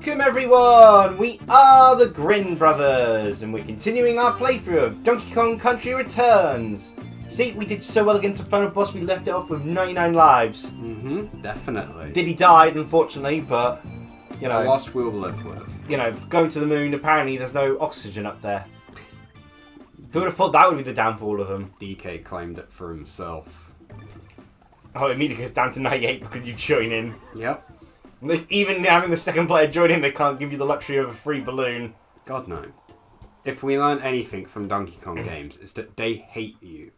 Welcome everyone! We are the Grin brothers, and we're continuing our playthrough of Donkey Kong Country Returns. See, we did so well against the final boss, we left it off with 99 lives. Definitely. Diddy died, unfortunately, but, you know... A loss we'll live with. You know, going to the moon, apparently there's no oxygen up there. Who would have thought that would be the downfall of them? DK claimed it for himself. Oh, it immediately goes down to 98 because you join in. Yep. Even having the second player join in, they can't give you the luxury of a free balloon. God no. If we learn anything from Donkey Kong games, it's that they hate you.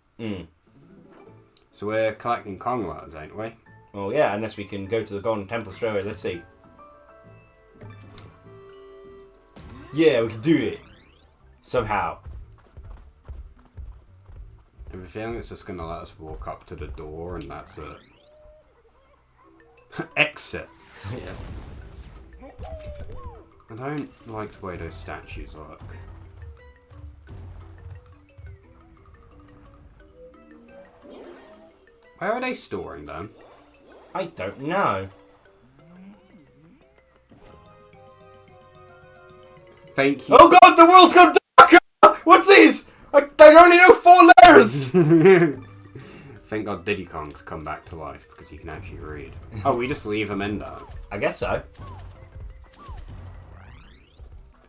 So we're collecting Kong letters, ain't we? Well, yeah, unless we can go to the Golden Temple straight away. Let's see. Yeah, we can do it. Somehow. I have a feeling it's just going to let us walk up to the door and that's it. Exit. Yeah. I don't like the way those statues look. Where are they storing them? I don't know. Thank you. Oh god, the world's gone darker! What's this? I only know 4 letters! Thank God Diddy Kong's come back to life because he can actually read. Oh, we just leave him in there. I guess so.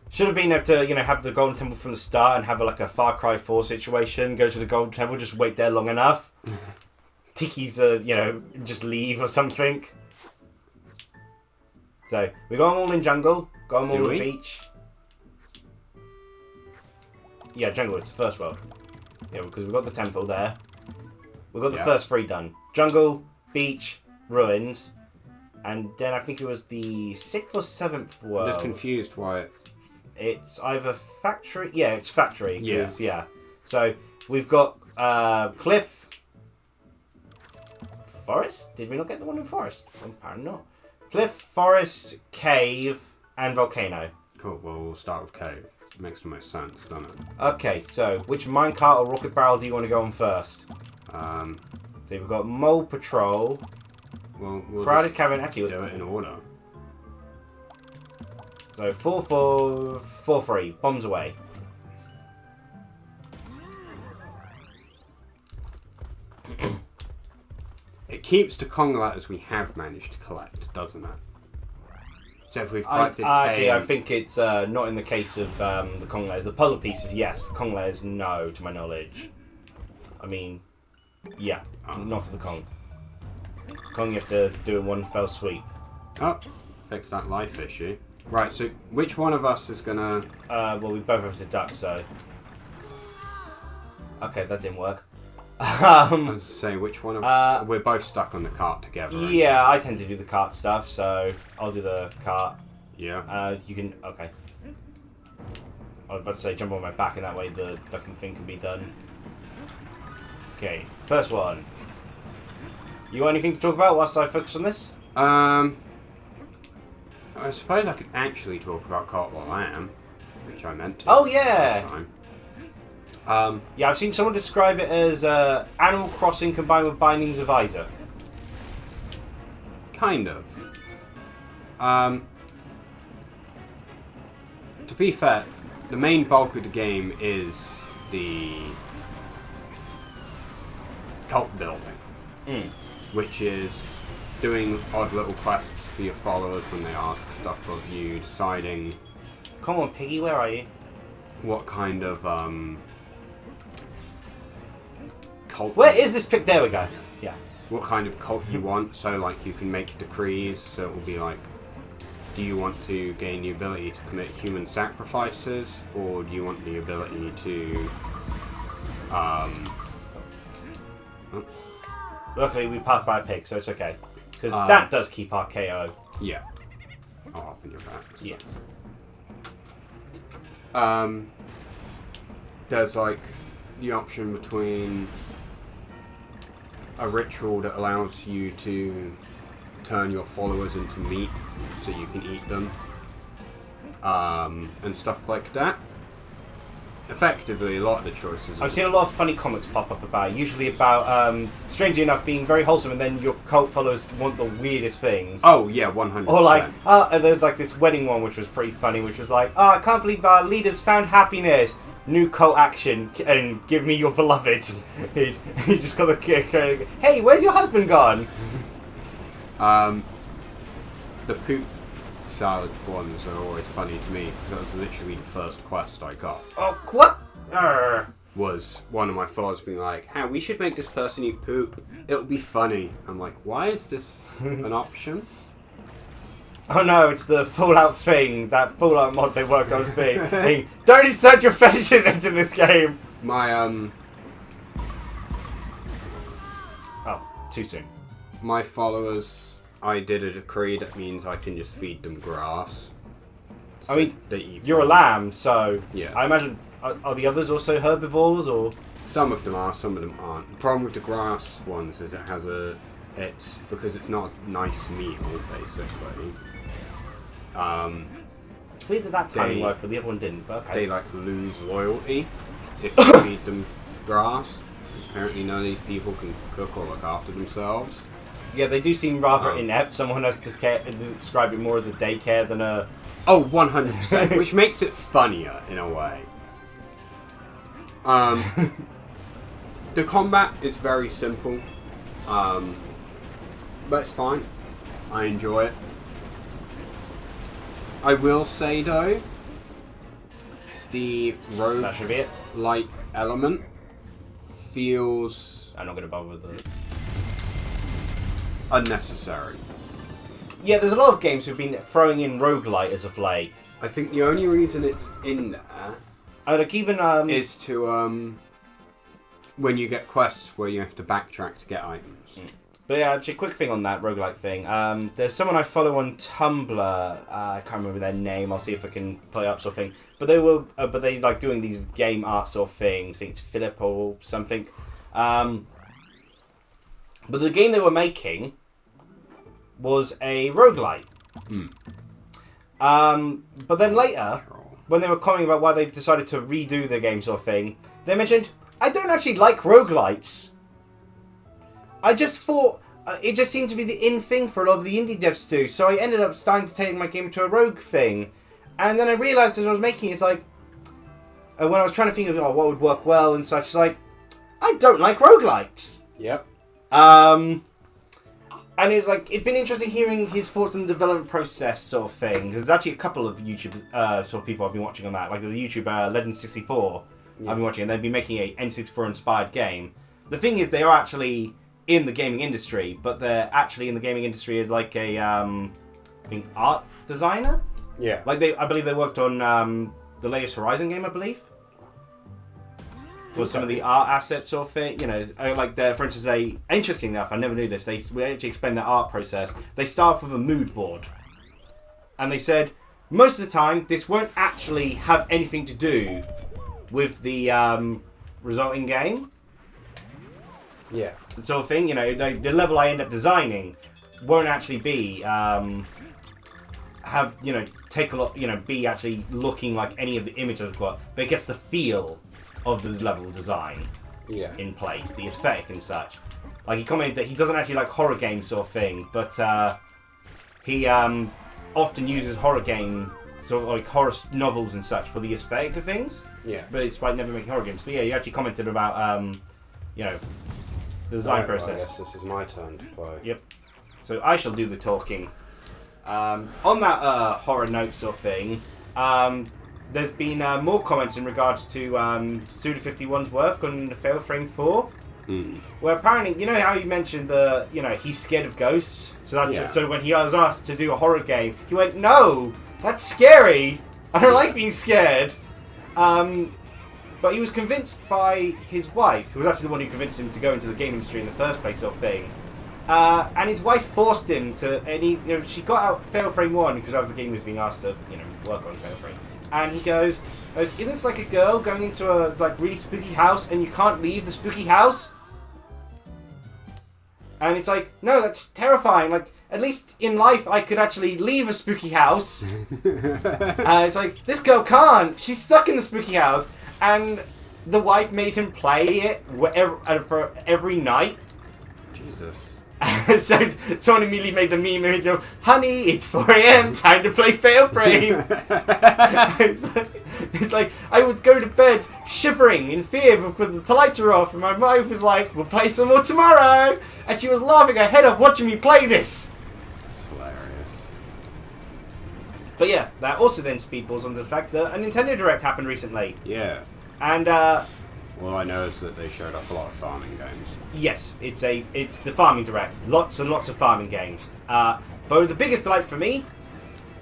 Should have been able to, you know, have the Golden Temple from the start and have like a Far Cry 4 situation. Go to the Golden Temple, just wait there long enough. Tikis, you know, just leave or something. So, we got them all in jungle. Got them all on the beach. Yeah, jungle, it's the first world. Yeah, because we've got the temple there. We've got the first 3 done. Jungle, beach, ruins. And then I think it was the 6th or 7th world. I'm just confused why It's either factory... Yeah, it's factory. Yeah. Yeah. So, we've got cliff... Forest? Did we not get the one in forest? Apparently not. Cliff, forest, cave, and volcano. Cool, well we'll start with cave. It makes the most sense, doesn't it? Okay, so which minecart or rocket barrel do you want to go on first? So we've got Mole Patrol. Well, we'll Crowded Cavern. Actually, do it in order. So 4-4, 4-3. Bombs away. It keeps the Kong letters we have managed to collect, doesn't it? So if we've collected actually, I think it's not in the case of the Kong letters. The puzzle pieces, yes. Kong letters, no, to my knowledge. I mean, yeah, not for the Kong. Kong, you have to do it in one fell sweep. Oh, fix that life issue. Right, so which one of us is gonna... well, we both have to duck, so... Okay, that didn't work. I was to say, which one of... we're both stuck on the cart together. Yeah, I tend to do the cart stuff, so I'll do the cart. Yeah. You can... Okay. I was about to say jump on my back, and that way the ducking thing can be done. Okay, first one. You got anything to talk about whilst I focus on this? I suppose I could actually talk about Cart While I Am, which I meant to. Oh, yeah! This time. Yeah, I've seen someone describe it as Animal Crossing combined with Bindings of Isaac. Kind of. To be fair, the main bulk of the game is the cult building, which is doing odd little quests for your followers when they ask stuff of you, deciding... Come on, Piggy, where are you? What kind of, cult... Where is this pig? There we go. Yeah. What kind of cult you want, so, like, you can make decrees, so it will be like, do you want to gain the ability to commit human sacrifices, or do you want the ability to, Luckily, we passed by a pig, so it's okay. Because that does keep our KO. Yeah. I'll hop on your back. Yeah. There's like the option between a ritual that allows you to turn your followers into meat so you can eat them, and stuff like that. effectively, a lot of the choices. I've seen a lot of funny comics pop up about it, usually about, strangely enough, being very wholesome, and then your cult followers want the weirdest things. Oh yeah, 100%. Or like, and there's like this wedding one which was pretty funny, which was like, I can't believe our leaders found happiness. New cult action, and give me your beloved. he just got the kick. Hey, where's your husband gone? The poop salad ones are always funny to me because that was literally the first quest I got. Oh, what? Was one of my followers being like, "Hey, we should make this person eat poop. It'll be funny." I'm like, "Why is this an option?" Oh no, it's the Fallout thing, that Fallout mod they worked on thing. Don't insert your fetishes into this game! My, Oh, too soon. My followers, I did a decree that means I can just feed them grass. So I mean, they eat you're a lamb, so yeah. I imagine, are the others also herbivores, or...? Some of them are, some of them aren't. The problem with the grass ones is it's because it's not a nice meal, basically. It's weird that timing worked, but the other one didn't, but okay. They like lose loyalty if you feed them grass. Apparently none of these people can cook or look after themselves. Yeah, they do seem rather inept. Someone has to describe it more as a daycare than a... Oh, 100%, which makes it funnier in a way. The combat is very simple, but it's fine. I enjoy it. I will say though, the That should be it. rogue-like element feels I'm not going to bother with it. unnecessary. Yeah, there's a lot of games who've been throwing in roguelite as of late. I think the only reason it's in there Like even is to when you get quests where you have to backtrack to get items. But yeah, actually, quick thing on that roguelike thing. There's someone I follow on Tumblr. I can't remember their name. I'll see if I can pull it up, sort of thing. But they like doing these game art sort of things. I think it's Philip or something. But the game they were making was a roguelite. But then later, when they were commenting about why they decided to redo the game sort of thing, they mentioned, I don't actually like roguelites. I just thought it just seemed to be the in thing for a lot of the indie devs to do, so I ended up starting to take my game to a rogue thing. And then I realised as I was making it, it's like, when I was trying to think of what would work well and such, it's like, I don't like roguelites. Yep. And it's like, it's been interesting hearing his thoughts on the development process sort of thing. There's actually a couple of YouTube sort of people I've been watching on that, like the YouTuber Legend64 I've been watching, and they've been making a N64 inspired game. The thing is, they are actually in the gaming industry, but they're actually in the gaming industry as like a I think art designer. Yeah. Like I believe they worked on the latest Horizon game, I believe, for some of the art assets sort of thing. You know, like for instance, interesting enough, I never knew this. We actually explained their art process. They start off with a mood board, and they said most of the time this won't actually have anything to do with the resulting game. Yeah. The sort of thing, you know, the level I end up designing won't actually be take a lot, you know, be actually looking like any of the images I've got, but it gets the feel of the level design in place, the aesthetic and such. Like he commented that he doesn't actually like horror games sort of thing, but he often uses horror game sort of like horror novels and such for the aesthetic of things. Yeah. But it's by never making horror games. But yeah, you actually commented about you know, the design process. Well, I guess this is my turn to play. Yep. So I shall do the talking. On that horror note sort of thing, there's been more comments in regards to Suda51's work on the Fail Frame 4. Where apparently, you know how you mentioned he's scared of ghosts? So when he was asked to do a horror game, he went, no, that's scary. I don't like being scared. But he was convinced by his wife, who was actually the one who convinced him to go into the game industry in the first place, sort of thing. And his wife forced him to, and she got out Fail Frame 1 because that was the game he was being asked to, work on Fail Frame. And he goes, isn't this like a girl going into a really spooky house and you can't leave the spooky house? And it's like, no, that's terrifying. Like, at least in life I could actually leave a spooky house. It's like, this girl can't. She's stuck in the spooky house. and the wife made him play it for every night. Jesus. So someone immediately made the meme image of, honey, it's 4 a.m, time to play Fatal Frame. It's like, I would go to bed shivering in fear because the lights are off, and my wife was like, we'll play some more tomorrow. And she was laughing her head off watching me play this. That's hilarious. But yeah, that also then speedballs on the fact that a Nintendo Direct happened recently. Yeah. And, all I know is that they showed off a lot of farming games. yes, it's the farming direct. Lots and lots of farming games. But the biggest delight for me,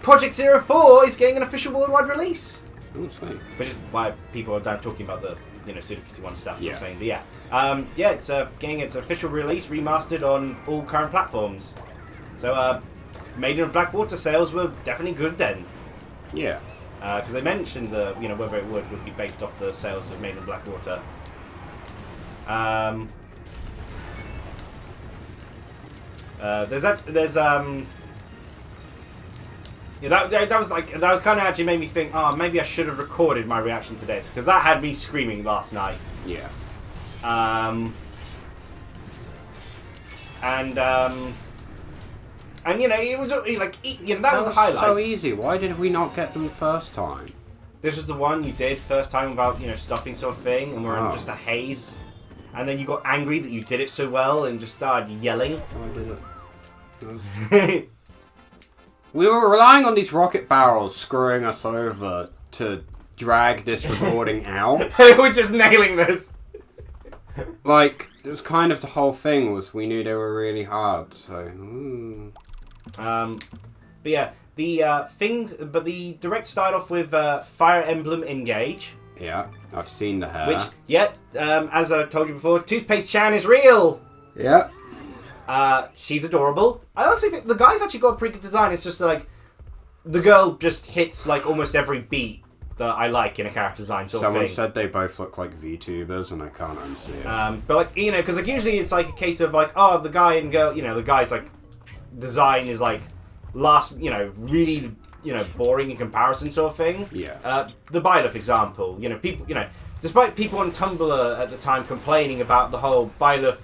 Project 04 is getting an official worldwide release. Oh, sweet. Which is why people are now talking about the, Suda 51 stuff sort of Yeah. thing. But yeah. It's getting its official release, remastered on all current platforms. So, Maiden of Blackwater sales were definitely good then. Yeah. Because they mentioned whether it would be based off the sales of Maiden of Blackwater. That was kind of actually made me think, maybe I should have recorded my reaction to this, because that had me screaming last night. Yeah. And it was like that was the highlight. So easy. Why did we not get them first time? This was the one you did first time without stopping sort of thing, and we're in just a haze. And then you got angry that you did it so well and just started yelling. Oh, I did it. We were relying on these rocket barrels screwing us over to drag this recording out. We're just nailing this. Like, it was kind of the whole thing was we knew they were really hard, so... But yeah, the direct started off with Fire Emblem Engage. Yeah, I've seen the hair. Which, as I told you before, Toothpaste Chan is real. Yeah. She's adorable. I also think the guy's actually got a pretty good design. It's just like the girl just hits like almost every beat that I like in a character design sort of thing. Someone said they both look like VTubers, and I can't unsee it. But like because like usually it's like a case of like the guy and girl, the guy's like design is like really boring in comparison sort of thing. Yeah. The Byleth example, people, despite people on Tumblr at the time complaining about the whole Byleth,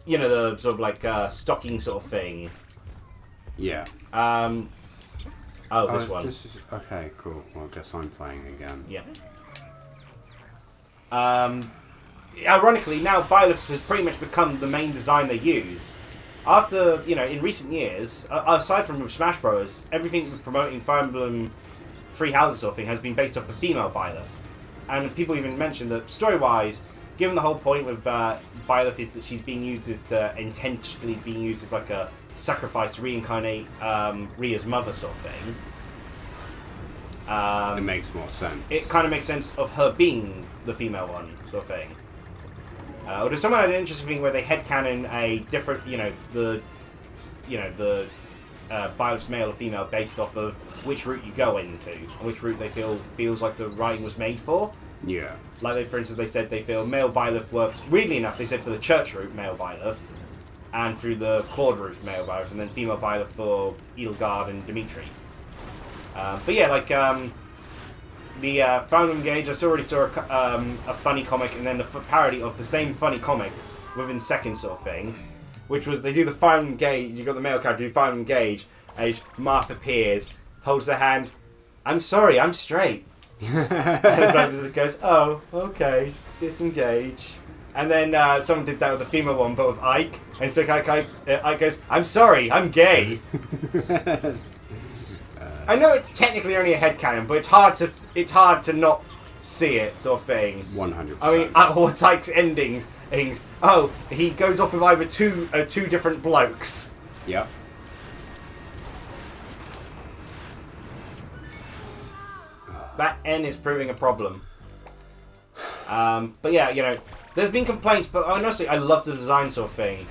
the sort of like stocking sort of thing. Yeah. This one. Okay, cool. Well, I guess I'm playing again. Yeah. Ironically, now Byleth has pretty much become the main design they use. After, in recent years, aside from Smash Bros., everything promoting Fire Emblem Three Houses sort of thing has been based off the female Byleth. And people even mentioned that, story-wise, given the whole point with Byleth is that she's being used as intentionally being used as like a sacrifice to reincarnate Rhea's mother sort of thing. It makes more sense. It kind of makes sense of her being the female one sort of thing. Or does someone had an interesting thing where they headcanon a different, the Byleth's male or female based off of which route you go into, and which route they feels like the writing was made for. Yeah. Like, for instance, they said they feel male Byleth works, weirdly enough, they said for the church route, male Byleth, and through the quad route, male Byleth, and then female Byleth for Edelgard and Dimitri. But yeah, like, the Fire Emblem Engage, I already saw a funny comic, and then a parody of the same funny comic within seconds sort of thing, which was they do the Fire Emblem Engage, you've got the male character do Fire Emblem Engage, and Marth appears, holds the hand, I'm sorry, I'm straight. And the Blizzard goes, oh, okay, disengage. And then someone did that with the female one, but with Ike, and so Ike goes, I'm sorry, I'm gay. I know it's technically only a headcanon, but it's hard to not see it, sort of thing. 100%. I mean, what's Ike's endings? He goes off with either two different blokes. Yep. That N is proving a problem. But yeah, there's been complaints, but honestly, I love the design sort of thing.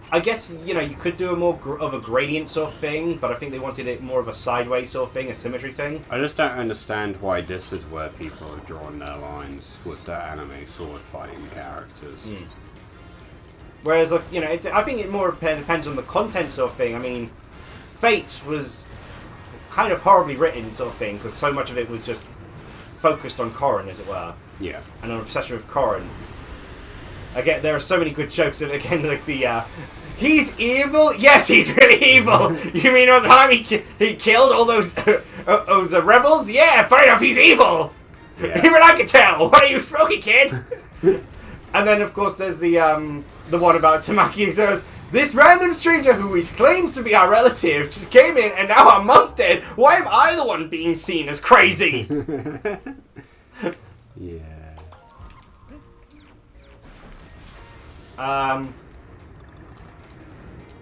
I guess, you could do a more of a gradient sort of thing, but I think they wanted it more of a sideways sort of thing, a symmetry thing. I just don't understand why this is where people have drawn their lines with their anime sword fighting characters. Whereas, like, I think it more depends on the content sort of thing. I mean, Fate was kind of horribly written sort of thing, because so much of it was just focused on Corrin, as it were. Yeah. And an obsession with Corrin. Again, there are so many good jokes. Again, like the, he's evil? Yes, he's really evil! You mean all the time he killed all those rebels? Yeah, fair enough, he's evil! Yeah. Even I can tell! What are you smoking, kid? And then, of course, there's the one about Tamaki Exos. This random stranger who claims to be our relative just came in and now our mum's dead. Why am I the one being seen as crazy? Yeah.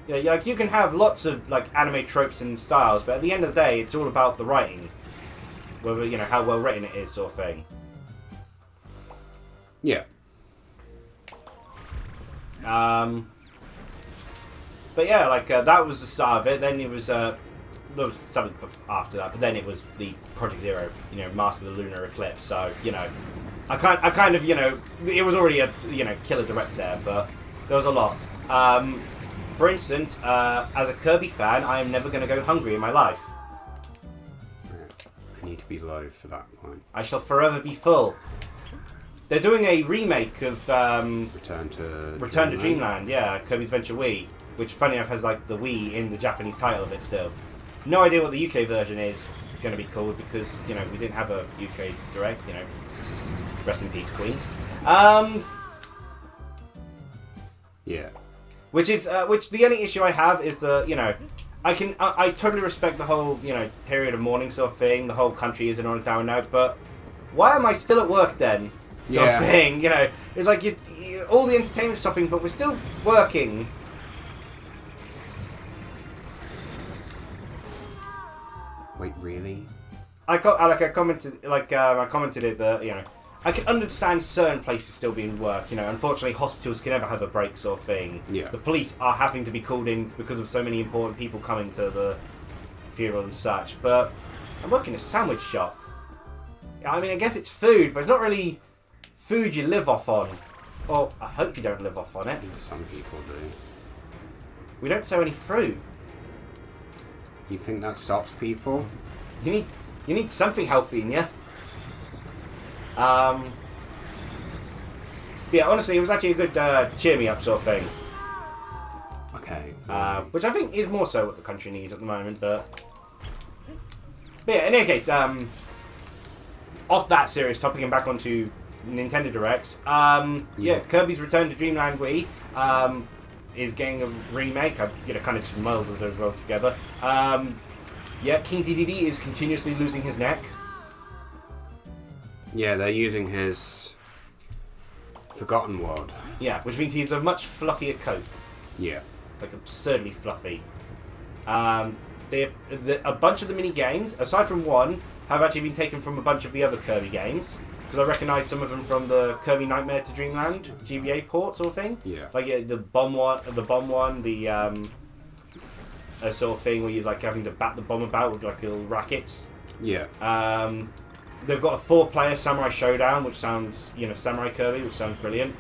Yeah, like you can have lots of like anime tropes and styles, but at the end of the day, it's all about the writing, whether you know how well written it is, sort of thing. Yeah. But yeah, like that was the start of it. Then it was there was something after that, but then it was the Project Zero, you know, Master of the Lunar Eclipse. So you know, I kind of you know, it was already a killer direct there, but there was a lot. For instance, as a Kirby fan, I am never going to go hungry in my life. I need to be low for that point. I shall forever be full. They're doing a remake of Return to Dreamland, yeah, Kirby's Venture Wii, which funny enough has like the Wii in the Japanese title of it still. No idea what the UK version is going to be called because you know we didn't have a UK direct. You know, rest in peace, Queen. Yeah. Which the only issue I have is the you know. I totally respect the whole, you know, period of mourning sort of thing. The whole country isn't on a down note, but why am I still at work then? Sort of thing, you know. It's like all the entertainment's stopping, but we're still working. Wait, really? I commented it that you know I can understand certain places still being work. You know, unfortunately, hospitals can never have a break, sort of thing. Yeah. The police are having to be called in because of so many important people coming to the funeral and such. But I work in a sandwich shop. I mean, I guess it's food, but it's not really food you live off on. Or I hope you don't live off on it. Some people do. We don't sell any fruit. You think that stops people? You need something healthy in you. Yeah, honestly, it was actually a good cheer me up sort of thing. Okay. Which I think is more so what the country needs at the moment, but yeah, in any case, off that serious topic and back onto Nintendo Directs, yeah, Kirby's Return to Dreamland Wii is getting a remake. I've kind of just muddled those both together. Yeah, King DDD is continuously losing his neck. Yeah, they're using his Forgotten World. Yeah, which means he's a much fluffier coat. Yeah. Like absurdly fluffy. A bunch of the mini games, aside from one, have actually been taken from a bunch of the other Kirby games. Because I recognise some of them from the Kirby Nightmare to Dreamland GBA port sort of thing. Yeah. Like the bomb one, a sort of thing where you're like having to bat the bomb about with like little rackets. Yeah. They've got a 4-player Samurai Showdown, which sounds, you know, Samurai Kirby, which sounds brilliant.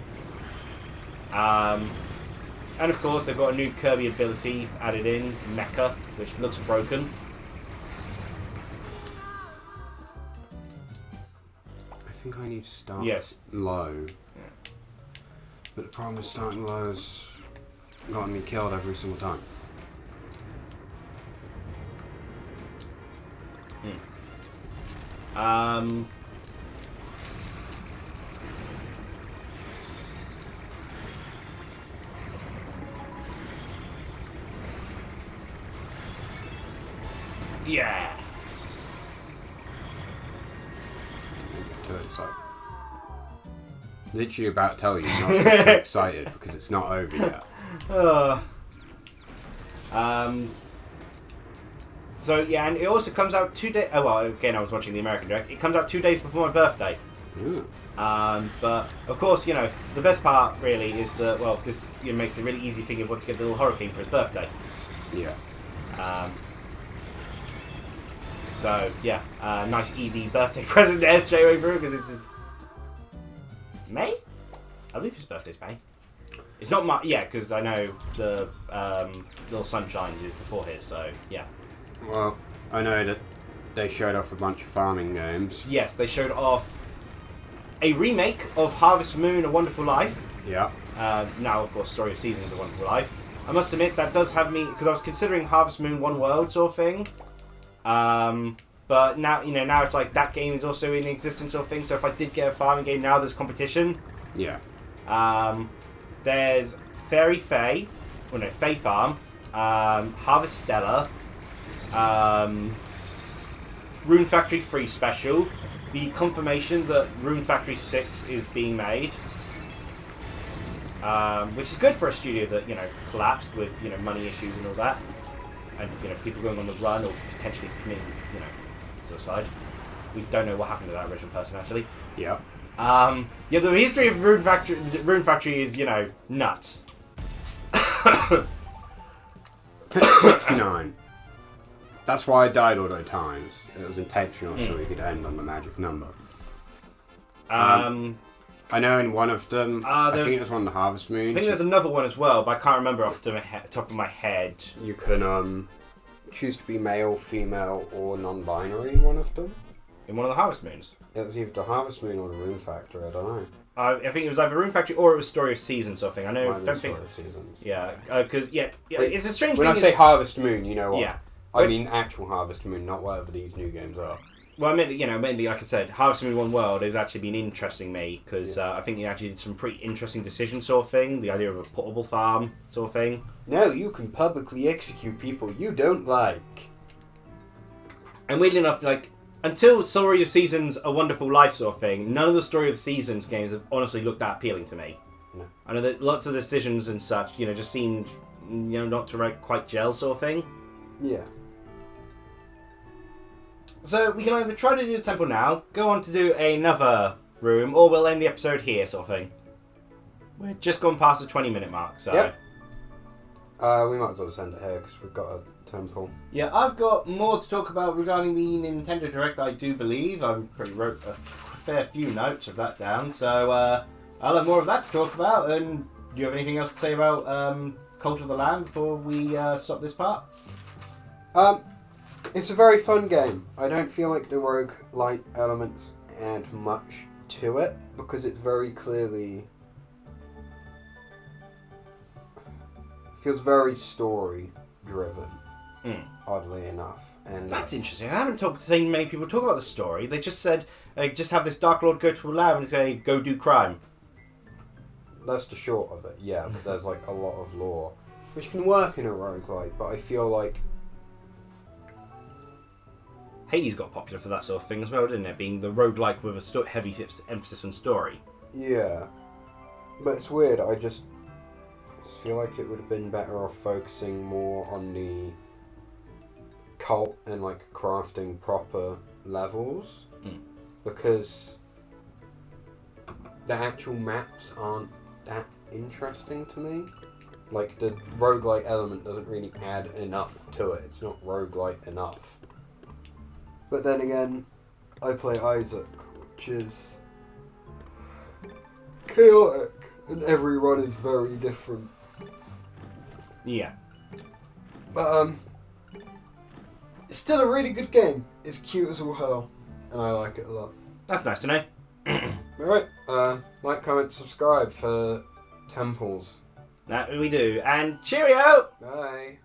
And of course, they've got a new Kirby ability added in, Mecha, which looks broken. I think I need to start low. Yeah. But the problem with starting low is gotten me killed every single time. Yeah. It's like literally about to tell you not to get too excited because it's not over yet. So yeah, and it also comes out 2 days. Oh well, again, I was watching the American Direct. It comes out 2 days before my birthday. Ooh. But of course, you know, the best part really is that this makes a really easy thing of what to get the little hurricane for his birthday. Yeah. So yeah, nice easy birthday present there straight away through because it's May. I believe his birthday's May. It's not my because I know the Little Sunshine is before his. So yeah. Well, I know that they showed off a bunch of farming games. Yes, they showed off a remake of Harvest Moon: A Wonderful Life. Yeah. Now, of course, Story of Seasons: A Wonderful Life. I must admit, that does have me... Because I was considering Harvest Moon One World sort of thing. But now, now it's like that game is also in existence sort of thing. So if I did get a farming game, now there's competition. Yeah. There's Fairy Fae. Well, no, Fae Farm. Harvest Stella. Rune Factory 3 Special. The confirmation that Rune Factory 6 is being made. Which is good for a studio that, collapsed with, money issues and all that. And, people going on the run or potentially committing, suicide. We don't know what happened to that original person, actually. Yeah. The history of Rune Factory is, nuts. 69. That's why I died all those times. It was intentional so we could end on the magic number. I know in one of them, I think it was one of the Harvest Moons. I think there's another one as well, but I can't remember off the top of my head. You can choose to be male, female, or non-binary, one of them. In one of the Harvest Moons? It was either the Harvest Moon or the Rune Factory, I don't know. I think it was either Rune Factory or it was Story of Seasons sort of thing. I know, don't think... Story of Seasons. Yeah, because, it's a strange when thing. When I say Harvest Moon, you know what? Yeah. I mean actual Harvest Moon, not whatever these new games are. Well, I mean, mainly, like I said, Harvest Moon One World has actually been interesting me because I think they actually did some pretty interesting decisions sort of thing. The idea of a portable farm sort of thing. No, you can publicly execute people you don't like. And weirdly enough, until Story of Seasons: A Wonderful Life sort of thing, none of the Story of Seasons games have honestly looked that appealing to me. No. I know that lots of decisions and such, just seemed, not to quite gel sort of thing. Yeah. So we can either try to do the temple now, go on to do another room, or we'll end the episode here, sort of thing. We're just gone past the 20-minute mark, so... Yep. We might as well just end it here, because we've got a temple. Yeah, I've got more to talk about regarding the Nintendo Direct, I do believe. I wrote a fair few notes of that down, so I'll have more of that to talk about. And do you have anything else to say about Cult of the Lamb before we stop this part? It's a very fun game. I don't feel like the roguelite elements add much to it, because it's very clearly... feels very story-driven, oddly enough. And that's interesting. I haven't seen many people talk about the story. They just said, just have this Dark Lord go to a lab and say, go do crime. That's the short of it, yeah, but there's a lot of lore, which can work in a roguelite, but I feel like... Hades got popular for that sort of thing as well, didn't it? Being the roguelike with a heavy emphasis on story. Yeah. But it's weird, I just feel like it would have been better off focusing more on the cult and crafting proper levels. Because the actual maps aren't that interesting to me. The roguelite element doesn't really add enough to it. It's not roguelite enough. But then again, I play Isaac, which is chaotic, and every run is very different. Yeah. But, it's still a really good game. It's cute as all hell, and I like it a lot. That's nice to know. Alright, like, comment, subscribe for temples. That we do. And cheerio! Bye.